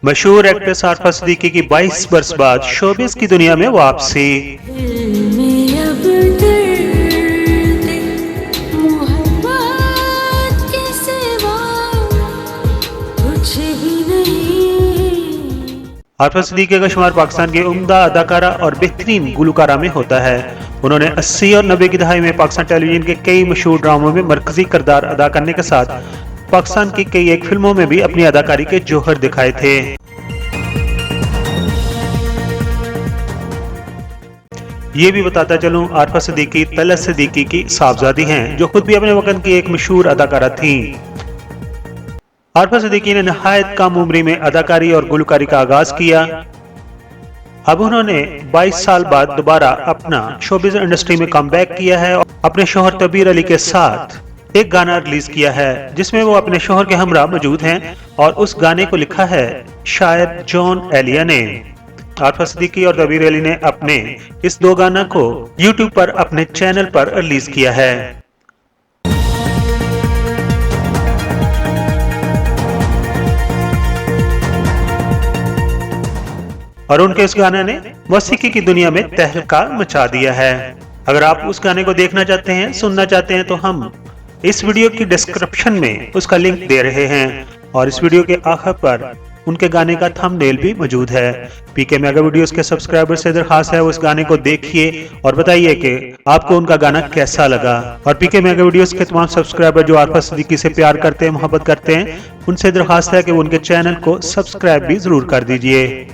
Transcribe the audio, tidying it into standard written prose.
मशहूर एक्ट्रेस आरफा सिद्दीकी की 22 बरस बाद शोबिस की दुनिया में वापसी। आरफा सिद्दीकी का शुमार पाकिस्तान की उम्दा अदाकारा और बेहतरीन गुलकारा में होता है। उन्होंने 80 और 90 की दहाई में पाकिस्तान टेलीविजन के कई मशहूर ड्रामों में मरकजी किरदार अदा करने के साथ पाकिस्तान की कई एक फिल्मों में भी अपनी अदाकारी के जौहर दिखाए थे। ये भी बताता चलूं, आरफा सिद्दीकी तलत सिद्दीकी की साहबजादी हैं, जो खुद भी अपने वक्त की एक मशहूर अदाकारा थीं। आरफा सिद्दीकी ने नहायत कम उम्री में अदाकारी और गुलकारी का आगाज किया। अब उन्होंने 22 साल बाद दोबारा अपना शोबिज़ इंडस्ट्री में कमबैक किया है और अपने शौहर तबीर अली के साथ एक गाना रिलीज किया है जिसमें वो अपने शौहर के हमरा मौजूद हैं और उस गाने को लिखा है शायर जॉन एलिया ने। आरफा सिद्दीकी और तबीर अली ने अपने इस दो गाना को YouTube पर अपने चैनल पर रिलीज किया है। और उनके इस गाने ने मौसीकी की दुनिया में तहलका मचा दिया है। अगर आप उस गाने को देखना चाहते हैं, सुनना चाहते हैं, तो हम इस वीडियो की डिस्क्रिप्शन में उसका लिंक दे रहे हैं और इस वीडियो के आखिर पर उनके गाने का थंबनेल भी मौजूद है। पीके मेगा वीडियोस के सब्सक्राइबर से दरखास्त है उस गाने को देखिए और बताइए कि आपको उनका गाना कैसा लगा। और पीके मेगा वीडियोस के तमाम सब्सक्राइबर जो आरफा सिद्दीकी से प्यार करते हैं, मोहब्बत करते हैं, उनसे दरखास्त है कि वो उनके चैनल को सब्सक्राइब भी जरूर कर दीजिए।